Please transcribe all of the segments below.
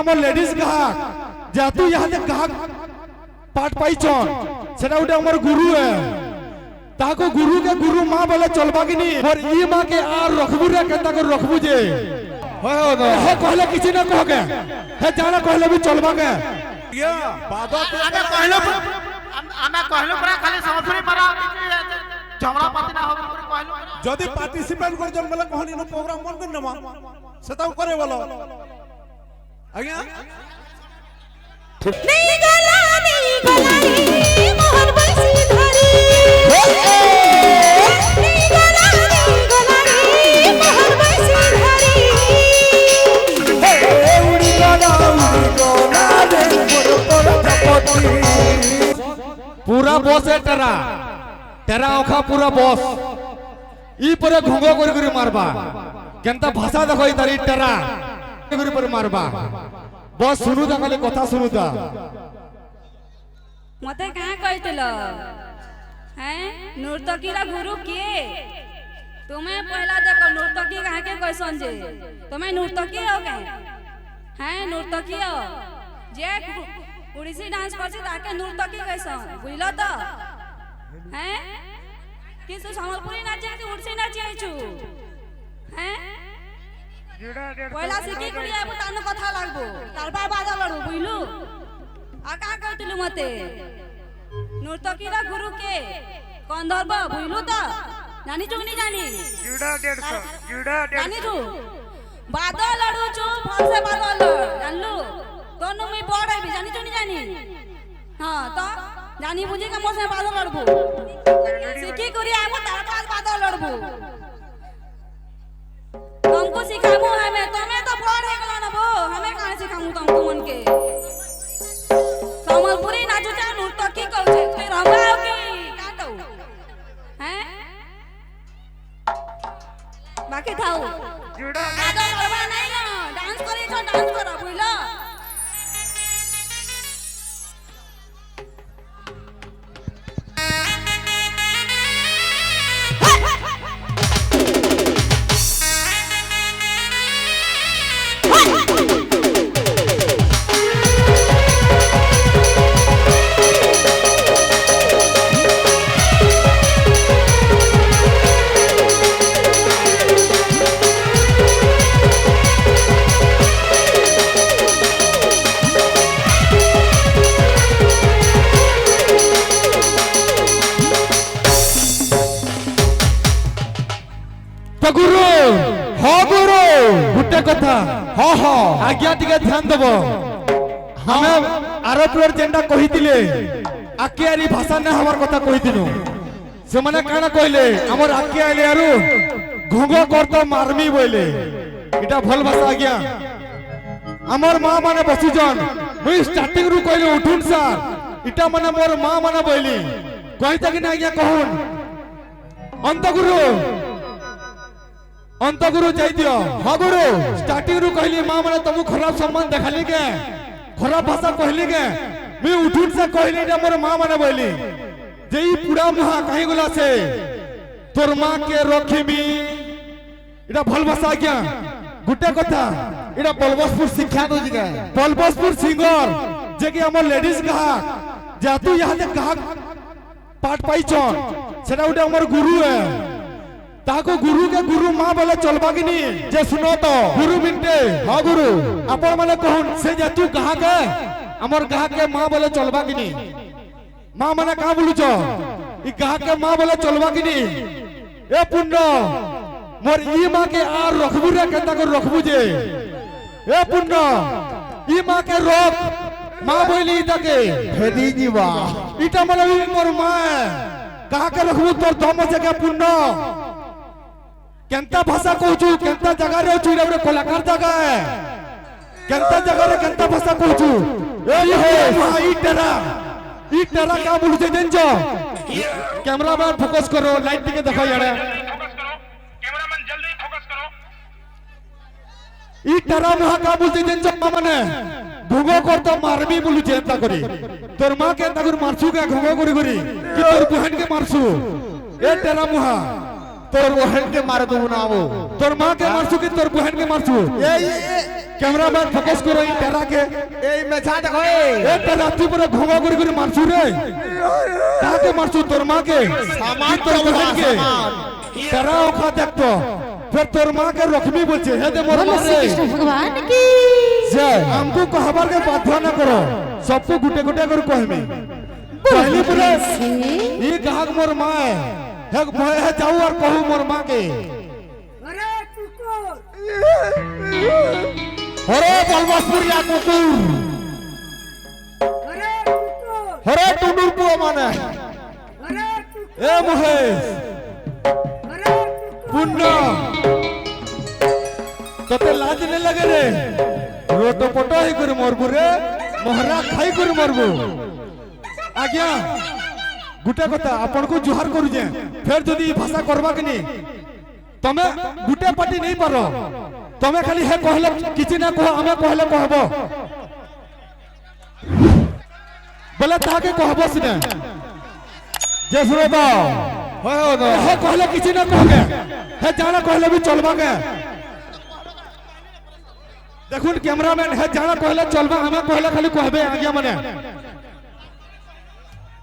আমার লেডিজ গ্রাহক যেহেতু ইহাতে গ্রাহক পাঠ পাইছন সেটা ওটা আমার গুরু তাকে গুরু के गुरु माँ बोले चलबा कि नहीं और ई माँ के आर रखबू रे केता कर रखबू जे हे कहले किसी ना कह के हे जाना कहले भी चलबा के या बाबा आना कहलो परा खाली समझुरी परा झगड़ा पाती ना होबे करे कहलो যদি পার্টিসিপেট করজন বলে কহনি নো প্রোগ্রাম মন করে নেমা সেটাও করে বলো আজ্ঞা नहीं गला मोहर बंसी धरी नहीं गला मोहर बंसी धरी उड़ी गला रे पर चपटी पूरा बॉस है तेरा तेरा ओखा पूरा बॉस ई परे घोंगो करी मारबा केनता भाषा देखो ई तारी तेरा करी पर मारबा बॉस सुनुदा खाली कथा सुनुदा मते कहाँ कहतिल हैं नर्तकीरा गुरु किए तुम्हें पहला देखो नर्तकी कहाँ के कैसन जे तुम्हें नर्तकी हो गए हैं नर्तकी हो जे उड़ीसी डांस करसी ताके नर्तकी कैसन बुझलो तो हैं किसु संबलपुरी नाच जाई उड़ीसी नाच जाई छु हैं पहला सिकी कुड़ी आबो तानो कथा लागबो तारबा बाजा लड़ू बुझलु आ का कहतिलु मते नर्तकीरा गुरु के गंधर्व बुझलु तो जानी छु नहीं जानी जुड़ा 150 जानी छु बादल लड़ू छु फल से बादल जानलु तोनु मी बड़ है जानी छु नहीं जानी हां तो जानी बुझी के मोर से बादल लड़बू सिकी कुड़ी आबो तारबा बादल लड़बू तुमको सिखामु हमें तुम्हें तो बड़ है गला ना बो हमें कहां सिखामु तुमको मन के संबलपुरी नाचू चा नर्तकी कहू छे फिर हमरा की का कहू हैं बाकी थाऊ जुड़ा आदो लड़वा नहीं ना डांस करी छो डांस करो बुझलो गुरु हो गुरु गुटे कथा हो हो आज्ञा टिके ध्यान देबो हमें आरोपीर जेंडा कहितिले आकियारी भाषा ने हमर कथा कहितिनु से माने काना कहले हमर आकिया आले आरु घोंगो करतो मारमी बोले इटा भल भाषा आज्ञा हमर मां माने बसिजन मुई स्टार्टिंग रु कहले उठुन सर इटा माने मोर मां माने बोली कहिता कि ना आज्ञा कहून अंत गुरु जाई दियो हां गुरु स्टार्टिंग रु कहली मां माने तुमु खराब सम्मान देखाली के खराब भाषा कहली के मैं उठुन से कहली रे मोर मां माने बोली जेई पूरा मुहा काहे गला से तोर मां के रखिमी इटा भल भाषा क्या गुटे कथा इटा बलबसपुर शिक्षा दोजी के बलबसपुर सिंगर जे कि हमर लेडीज ग्राहक जेतु यहां ग्राहक पाठ पाइछन सेटा उटा हमर गुरु है ताको गुरु के गुरु माँ बोले चलबा कि नहीं जे सुनो तो गुरु बिनते हाँ गुरु अपन माने कहून से जे तू कहा के हमर कहा के माँ बोले चलबा कि नहीं माँ माने कहा बोलू छो ई कहा के माँ बोले चलबा कि नहीं ए पुण्य मोर ई माँ के आर रखबू रे केता कर रखबू जे ए पुण्य ई माँ के रोक माँ बोली इटा के भेदी जीवा इटा माने मोर माँ कहा के रखबू तोर दम से के पुण्य केंता भाषा कहूचु केंता जगह रे छु रे कलाकार जगह है केंता जगह रे केंता भाषा कहूचु ए हे ई तेरा का बोलु छे जनजो कैमरामैन फोकस करो लाइट टिके देखो यारे कैमरामैन जल्दी फोकस करो ई तेरा मुहा का बोलु छे जनजो माने घोंगो करतो मारबी बोलु छे एता करी तोर मां केंता कर मारछु के घोंगो करी कि तोर बहन के मारछु ए तेरा मुहा তোর বহন के मार दूं ना वो তোর মা কে মারছু কি তোর বহন কে মারছু ক্যামেরাম্যান ফোকাস করো এই টেরা কে এই মেছা দেখো একটা রাত্রি পরে ঘুমা করে করে মারছু রে কাকে মারছু তোর মা কে सामान তোর বহন কে सामान টেরা ওখা দেখতো फिर तोर माँ के रखमी बोलছে हे दे मोर माँ रे भगवान की जय हमको कहबार के बाध्य न करो सबको गुटे गुटे कर कहमी पहली बोले ये कहाक मोर माँ है मैं है जाऊ और कहूँ मोर माँ के अरे बलवासपुरिया कुकुर अरे टुनुर पुआ माने ए महेश पुन्ना तते लाज नहीं लगे रे रोटो पोटो ही कर मरबू रे मोहरा खाई कर मरबू आज्ञा गुटे कथा अपन को जुहार करू जे फिर जदी भाषा करबा कि नहीं तमे गुटे पार्टी नहीं पारो तमे खाली हे कहले किछि ना कहो हमें कहले कहबो बोले ताके कहबो सिने जे सुनो हे कहले किछि ना कहगे हे जाना कहले भी चलबा के देखुन कैमरामैन है जाना कहले चलबा हमें कहले खाली कहबे आज्ञा माने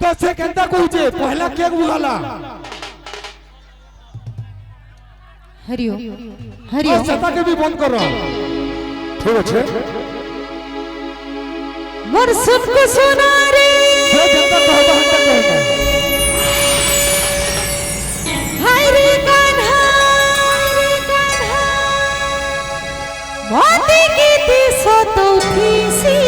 तो से केंता कहूचे पहला केक बुलाला हरिओ और हरिओ सता के भी बंद करो ठीक है मोर सबको सुना रे से जनता कहबा हंता कहबा हाय रे कान्हा मोती गीती सतो थीसी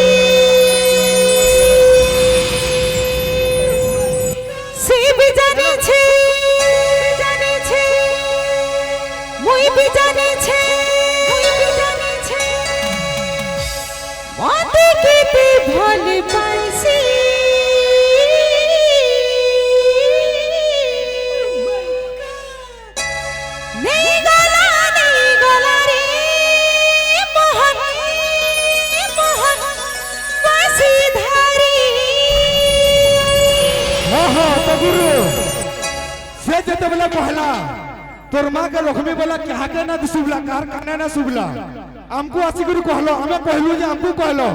से भी जाने छे मुई भी जाने छे मोती गीती भोले पाइसी गुरु से जते बोला पहला तोर मां के रखमी बोला कि हाके ना सुबला कार काने ना सुबला हमको आसी गुरु कहलो हमें कहलु जे हमको कहलो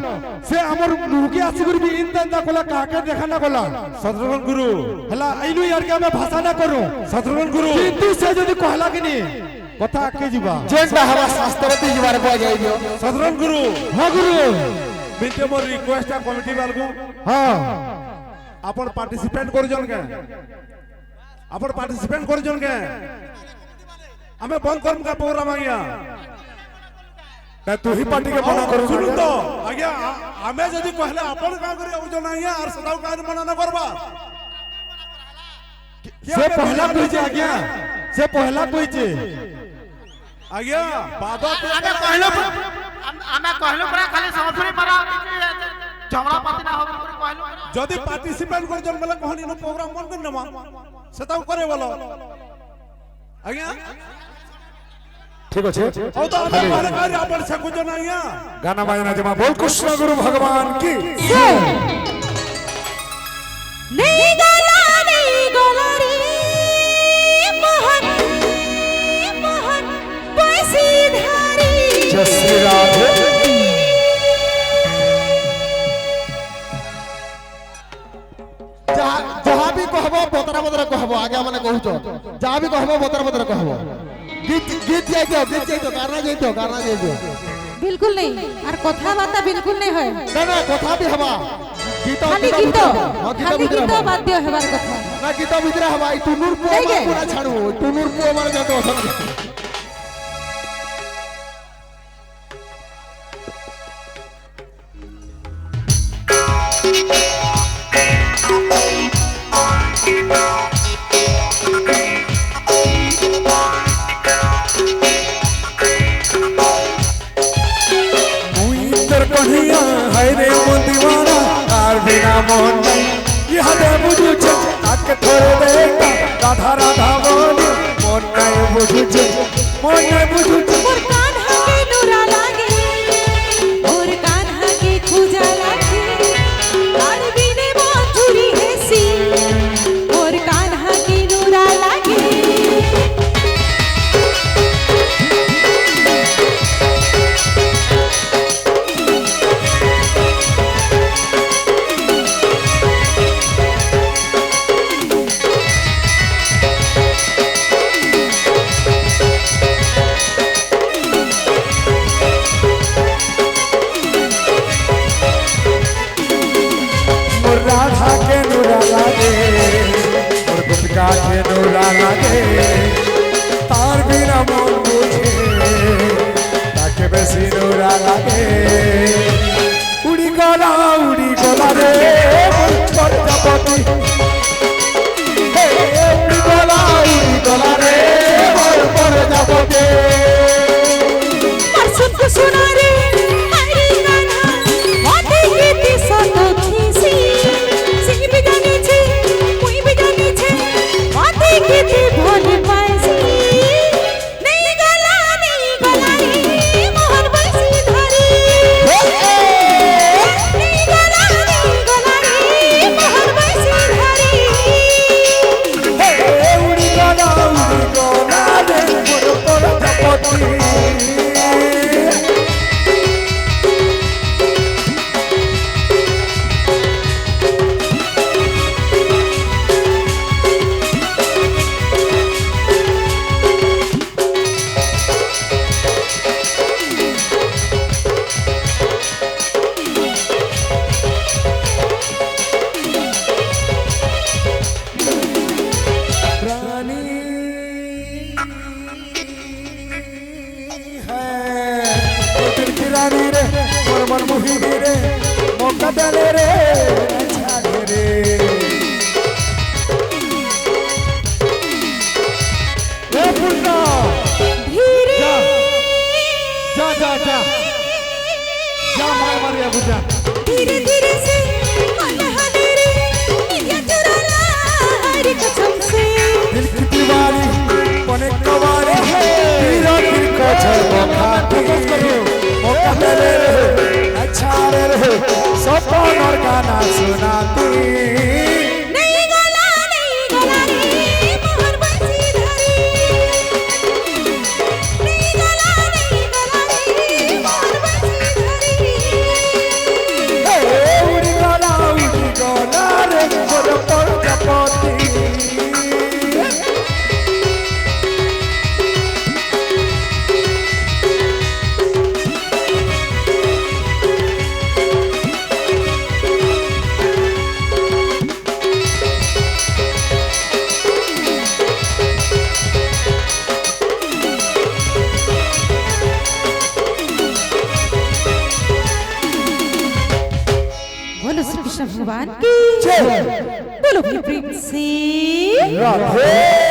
से हमर मुके आसी गुरु भी इन दंदा कोला काके देखा ना कोला शत्रुघ्न गुरु हला आइलु यार के हमें भाषा ना करू शत्रुघ्न गुरु किंतु से जदी कहला कि नहीं कथा आके जीवा जेंटा हवा शास्त्रवती जीवार को जाई दियो शत्रुघ्न गुरु हां गुरु बिनते मोर रिक्वेस्ट आ कमिटी वाला हां आपण पार्टिसिपेट कर जन के आपण पार्टिसिपेट कर जन के हमें बंद करम का प्रोग्राम आ गया ना तू ही पार्टी के मना करू सुन तो आज्ञा हमें जदी कहले आपण का करे ओ जन आया और सदाव का मना न करबा से पहला कहिजे आज्ञा से पहला कहिजे आज्ञा बाबा तो आमे कहलो परा खाली समझुरी परा झगड़ा पाती ना हो कहलो जदी पार्टिसिपेट कर जन बोले कहनी नो प्रोग्राम बंद कर नवा सताव करे बोलो आज्ञा ठीक है ओ तो पहले कार्य आपण से कुछ ना आया गाना बजाना जमा बोल कृष्ण गुरु भगवान की नहीं गला रे मोहन पैसी धारी जय श्री राधे जहाँ भी कहबो बतरा बतरा कहबो आगे माने कहूचो जहाँ भी कहबो बतरा बतरा कहबो गीत गीत जाइतो गाना जाइतो बिल्कुल नहीं और कथा बाता बिल्कुल नहीं है ना कथा भी हवा गीत खाली गीत बाध्य हेबार कथा ना गीत भितरे हवा ई टुनुर पुआ मार पूरा छाड़ू टुनुर पुआ मार जातो कन्हैया है रे मन दीवाना आर बिना मन यह दे बुझु छे आके थोड़े देखा राधा राधा बोली मन नहीं बुझु छे मोर कान्हा के नूरा लागे मोर कान्हा के खूजा लागे और बिने मधुरी हेसी मोर कान्हा के नूरा लागे নোরা লাগে তার বিনা মন বুঝে তাকে বেশি নোরা লাগে উড়ি গলা রে প্রজাপতি উড়ি গলা রে প্রজাপতি धीरे धीरे से हले रे निया चुराना हर कसम से दिल की दीवारी बने कवारे हीरा दिल को छड़ खाती मौका दे रे अच्छा रे सपन और गाना सुनाती नहीं गला रे मोहर बसी धरी नहीं गला रे मोहर बसी धरी उड़ी गला रे प्रजापति बोलो श्री कृष्ण भगवान की जय बोलो प्रेम से राधे